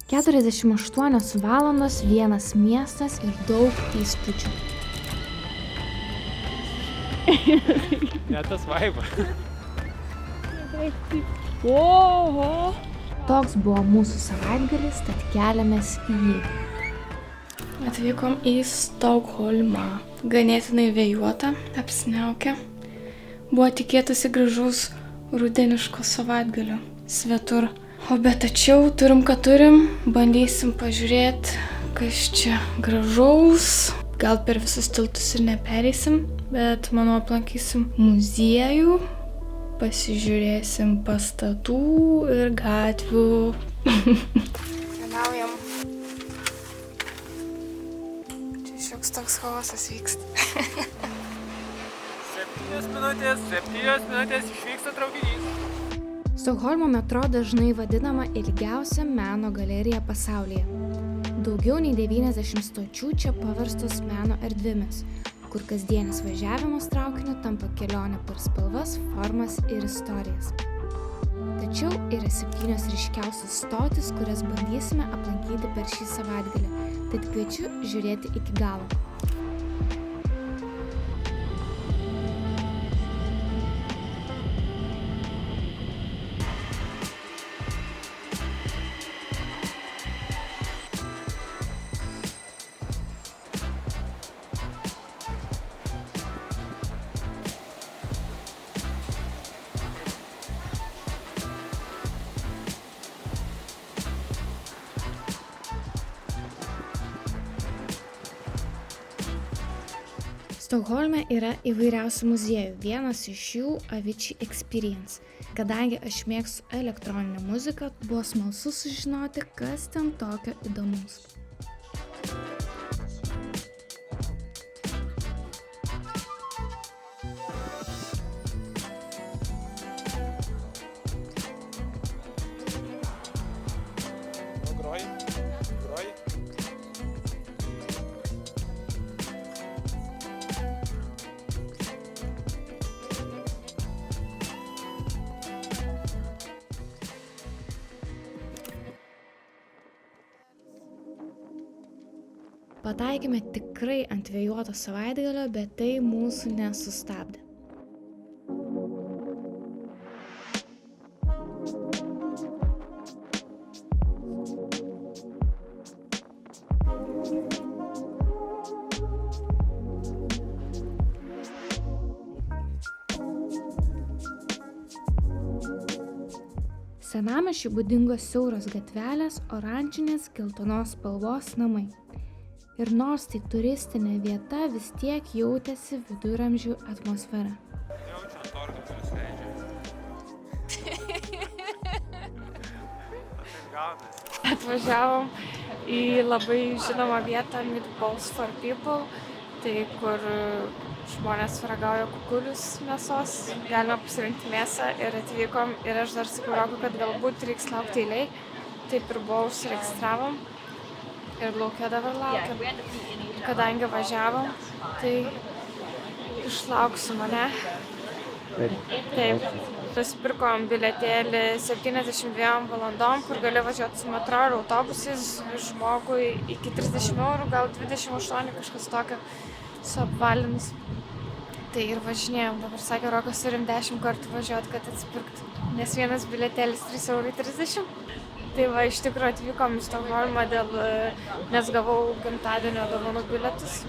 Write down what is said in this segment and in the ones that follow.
48 valandos, vienas miestas ir daug įspūdžių. Ne tas vaiba. Oho. Toks buvo mūsų savaitgalis, tad keliamės į jį. Atvykom į Stokholmą. Ganėtinai vėjuota, apsiniaukę. Buvo tikėtasi gražaus rudeniško savaitgalio svetur. O bet tačiau turim, ką turim, bandysim pažiūrėti, kas čia gražaus. Gal per visus tiltus ir nepereisim, bet manau aplankysim muziejų, pasižiūrėsim pastatų ir gatvių. Keliaujam. Čia šioks toks chaosas vyksta. 7 minutės išvyksta traukinys. Stokholmo metro dažnai vadinama ilgiausia meno galerija pasaulyje. Daugiau nei 90 stočių čia paverstos meno erdvėmis, kur kasdienis važiavimas traukiniu tampa kelionė per spalvas, formas ir istorijas. Tačiau yra 7 ryškiausios stotys, kurias bandysime aplankyti per šį savaitgalį, tad kviečiu žiūrėti iki galo. Stokholme yra įvairiausių muziejų, vienas iš jų Avicii Experience. Kadangi aš mėgstu elektroninę muziką, buvo smalsu sužinoti, kas ten tokio įdomaus. Pataikėme tikrai ant vėjuoto savaitgalio, bet tai mūsų nesustabdė. Senamiesčiui būdingos siauros gatvelės, oranžinės, geltonos spalvos namai. Ir nors tai turistinė vieta, vis tiek jautėsi viduramžių atmosfera. Jaučiu ant orgo, kuris leidžia. Atvažiavom į labai žinomą vietą Meatballs for People, tai kur žmonės ragauja kukulius mėsos, galima pasirinkti mėsą ir atvykom ir aš dar sakau, kad galbūt reiks laukti eilėj, taip ir buvo užsiregistravom. Ir laukia dabar laukiam. Kadangi važiavom, tai išlauksim mane. Taip. Nusipirkom bilietėlį 72 valandom, kur gali važiuoti su metro ir autobusais žmogui iki 30 eurų, gal 28 kažkas tokio su apvalinus. Tai ir važinėjom. Dabar sakė, Rokas turim 10 kartų važiuoti, kad atsipirktų. Nes vienas bilietėlis 3,30 €. Tai va, iš tikrųjų atvykom į Stokholmą, nes gavau gimtadienio dovanų bilietus,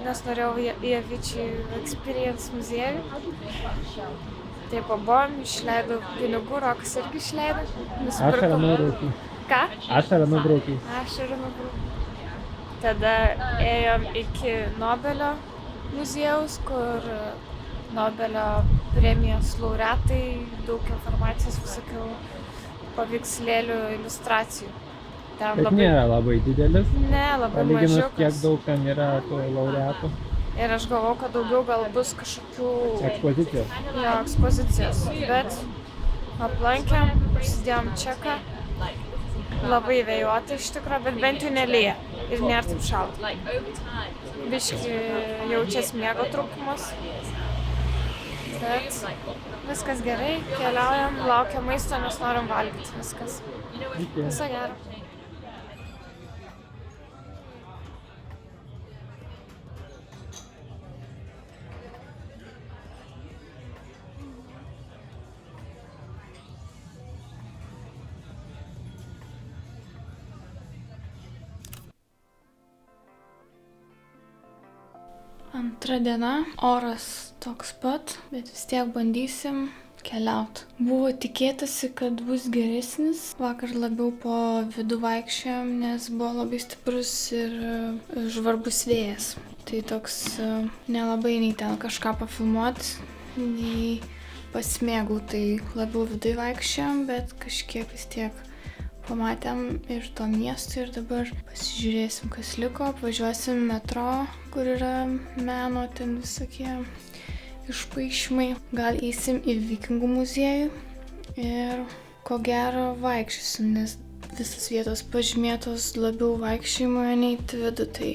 nes norėjau į Avicii Experience muziejų. Tai pabuvom, išleidau pinigų, Rokas irgi išleido. Ašarą nubraukį. Ką? Ašarą nubraukį. Ašarą nubraukį. Tada ėjom iki Nobelio muziejaus, kur Nobelio premijos laureatai, daug informacijos visokių paveikslėlių, iliustracijų. Ten Bet nėra labai didelis, Ne, labai palyginus mažiukas. kiek daug ten yra tų laureatų. Ir aš galvojau, kad daugiau gal bus kažkokių Ekspozicijos. ekspozicijos. Bet aplankėm, užsidėjom čeką. Labai vėjuota iš tikrųjų, bet bent jau nelyja ir nėra taip šalta. Biški jaučias miego trūkumas. Bet viskas gerai, keliaujam, laukiam maisto, nes norim valgyti viskas. Viso gero. Antra diena, oras toks pat, bet vis tiek bandysim keliaut. Buvo tikėtasi, kad bus geresnis. Vakar labiau po vidų vaikščiojom, nes buvo labai stiprus ir žvarbus vėjas. Tai toks nelabai nei ten kažką pafilmuot, nei pasimėgau. Tai labiau vidui vaikščiojom, bet kažkiek vis tiek pamatėm ir to miesto ir dabar pasižiūrėsim, kas liko. Apvažiuosim metro, kur yra meno ten visokie išpaišymai. Gal eisim į Vikingų muziejų ir ko gero vaikščiosim, nes visas vietos pažymėtos labiau vaikščiojimo nei į vidų. Tai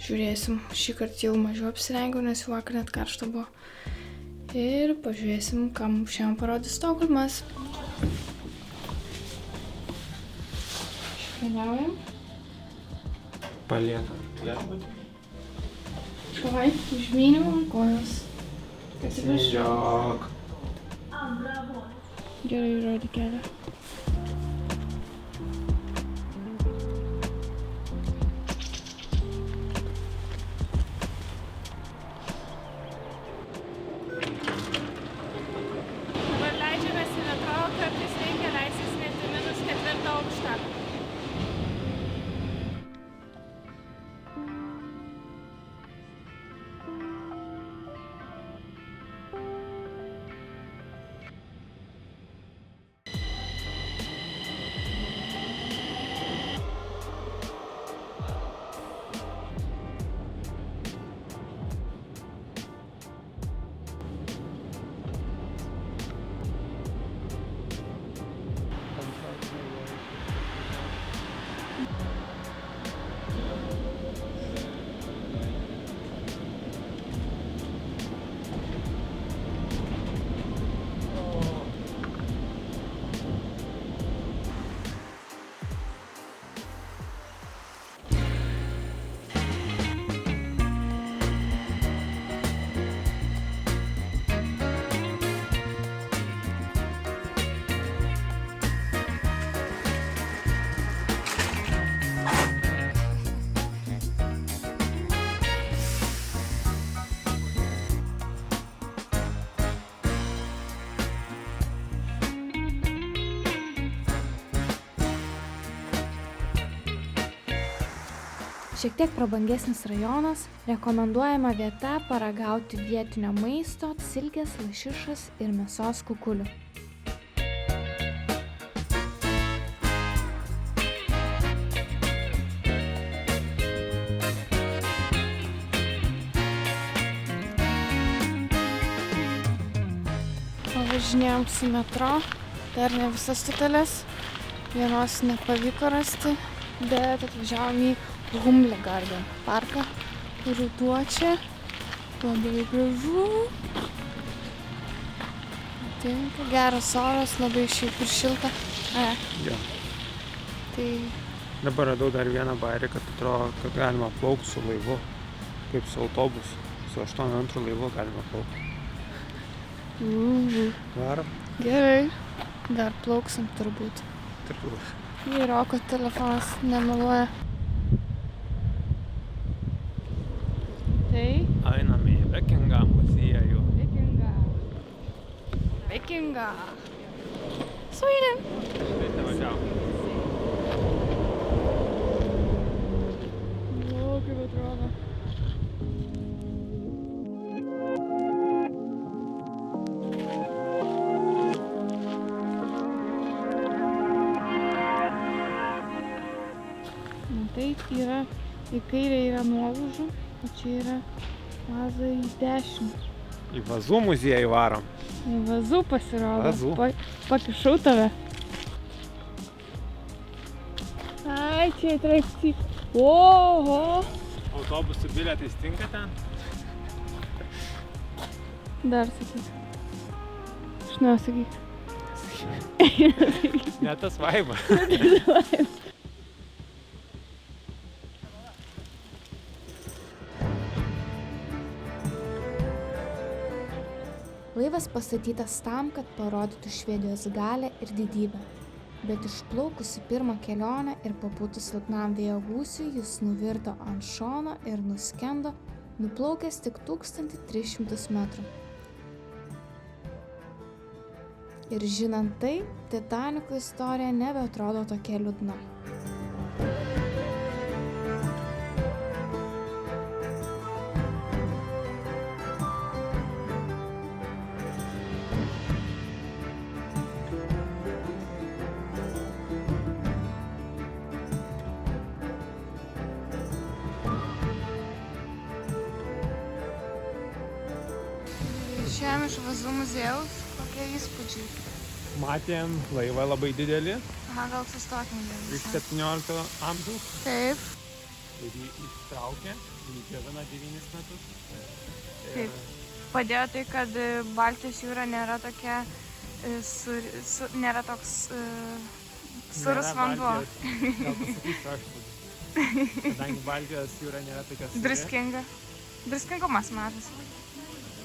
žiūrėsim. Šįkart jau mažiau apsirengiau, nes jau vakar net karšta buvo. Ir pažiūrėsim, ką mums šiandien parodys Stokholmas. Keliaujam. Paliekam viešbutį. Davai, užmyniau ant kojos. Medžiok. Gerai, rodė kelią. Dabar leidžiamės į metro, kartais reikia leistis net į -4 aukštą. Šiek tiek prabangesnis rajonas, rekomenduojama vieta paragauti vietinio maisto, silkės, lašišos ir mėsos kukulių. Pavažinėjom su metro, dar ne visas stoteles, vienos nepavyko rasti, bet atvažiavom į Humlegarden parką. Ruduo čia, labai gražu. Tinka, geras oras, labai šiaip ir šilta. Jo. Tai Dabar radau dar vieną bairį, kad atrodo, kad galima plaukti su laivu, kaip su autobusu. Su 82 laivu galima plaukti. Varom? gerai, dar plauksim turbūt. Turbūt. Jei Roko telefonas nemeluoja. Tai Einame į Vikingą muziejų. Vikingą. Sweden. Tai važiavom. O, kaip atrodo. Taip yra, į kairę yra nuolaužų, o čia yra vaza į dešinę. Į Vazų muziejų varom. Į Vazų pasirodo. Vazų. Pakišau tave. Ai, čia atrakti. Oho. Autobusų bilietai tinka ten? Dar sakyk. Aš nesakyk. Ne tas vaibas. Laivas pastatytas tam, kad parodytų Švedijos galią ir didybę. Bet išplaukus į pirmą kelionę ir papūtus silpnam vėjo gūsiui, jis nuvirto ant šono ir nuskendo nuplaukęs tik 1300 metrų. Ir žinant tai, Titaniko istorija nebeatrodo tokia liūdna. Šiandien iš Vazų muziejaus, kokie įspūdžiai? Matėm laivą labai didelį, Aha, gal sustokim iš jau. 17 amžiaus. Taip, Ir jį ištraukė, jį džiovina 9 metus. Taip. Padėjo tai, kad Baltijos jūra nėra tokia, nėra toks surus vanduo. Gal pasakysiu aš tada. Kadangi Baltijos jūra nėra tokia suri, Druskinga. Druskingumas mažas.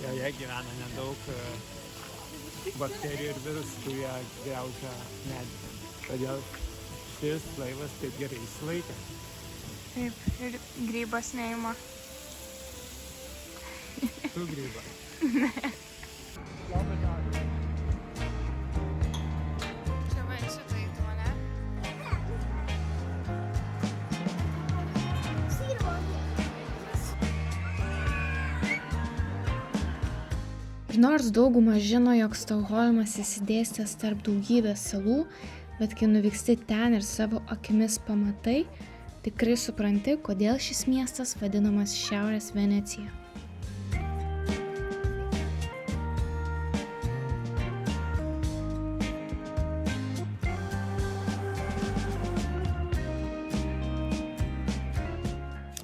joje gyvena nedaug bakterijų ir virusų, kurie griaužia medį. Todėl šis laivas taip gerai išsilaikė. Taip, ir grybas neima. Tu grybą. Čia va šitą įtų, ne? Ir nors dauguma žino, jog Stokholmas išsidėstęs tarp daugybės salų, bet kai nuvyksti ten ir savo akimis pamatai, tikrai supranti, kodėl šis miestas vadinamas Šiaurės Venecija.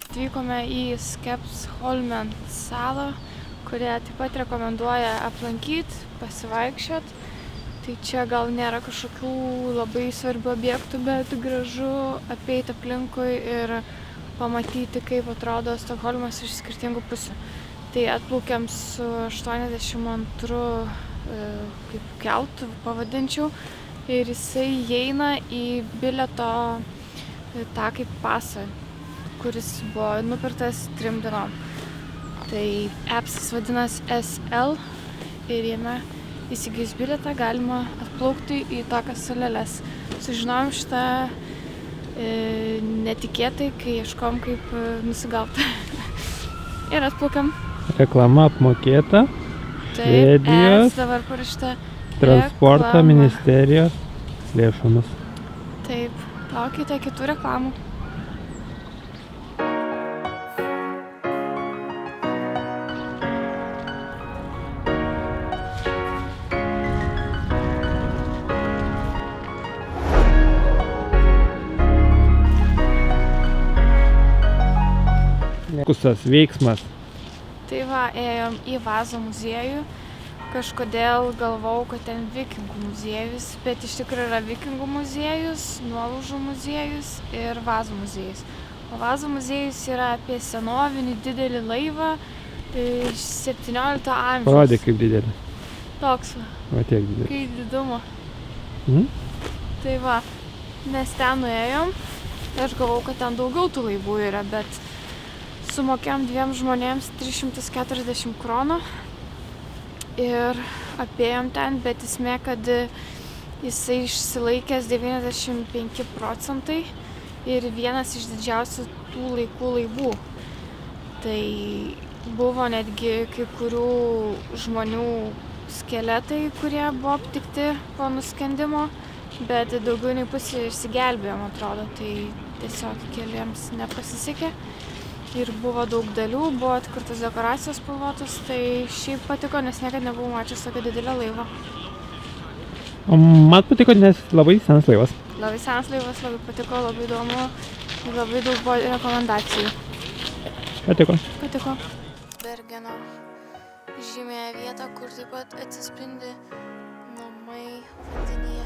Atvykome į Skeppsholmen salą, kurią taip pat rekomenduoja aplankyti, pasivaikščioti. Tai čia gal nėra kažkokių labai svarbių objektų, bet gražu apeiti aplinkui ir pamatyti, kaip atrodo Stokholmas iš skirtingų pusių. Tai atplaukėm su 82 kaip keltu pavadinčiau ir jisai įeina į bilieto tą kaip pasą, kuris buvo nupirktas 3 dienom. Tai appsas vadinasi SL ir jame įsigijus bilietą galima atplaukti į tokias saleles. Sužinojom šitą netikėtai, kai ieškom kaip nusigauti. Ir atplaukėm. Reklama apmokėta. Taip, Švedijos dabar parašyta transporto reklama. ministerijos lėšomis. Taip, laukite kitų reklamų. Kusas veiksmas. Tai va, ėjom į Vazo muziejų. Kažkodėl galvojau, kad ten vikingų muziejus, bet iš tikrųjų yra vikingų muziejus, nuolaužų muziejus ir Vazo muziejus. O Vazo muziejus yra apie senovinį didelį laivą iš 17 amžiaus. Parodė kaip didelį. Toks va, Va tiek didelį. kaip didumo. Mhm. Tai va, mes ten nuėjom ir aš galvojau, kad ten daugiau tų laivų yra, bet sumokėjom 2 žmonėms 340 kronų ir apėjom ten, bet esmė, kad jisai išsilaikęs 95 procentai ir vienas iš didžiausių tų laikų laivų. Tai buvo netgi kai kurių žmonių skeletai, kurie buvo aptikti po nuskendimo, bet daugiau nei pusė išsigelbėjom, atrodo, tai tiesiog keliems nepasisekė. Ir buvo daug dalių, buvo atkurtos dekoracijos spalvotos, tai šiaip patiko, nes niekad nebuvau mačius tokio didelio laivo. O man patiko, nes labai senas laivas. Labai senas laivas, labai patiko, labai įdomu ir labai daug buvo rekomendacijų. Patiko. Patiko. Bergeno žymėja vieta, kur taip pat atsispindi namai vandenyje.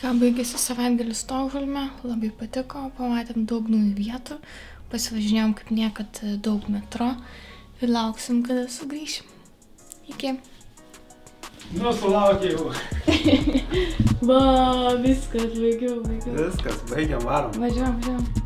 Ką baigėsi savaitgalis Stokholme, labai patiko, pamatėm daug naujų vietų, pasivažinėjom kaip niekad daug metro ir lauksim, kada sugrįšim. Iki. Nu, sulaukė jau. Va, viskas, baigiau. Viskas, baigiam, varom. Važiuojam.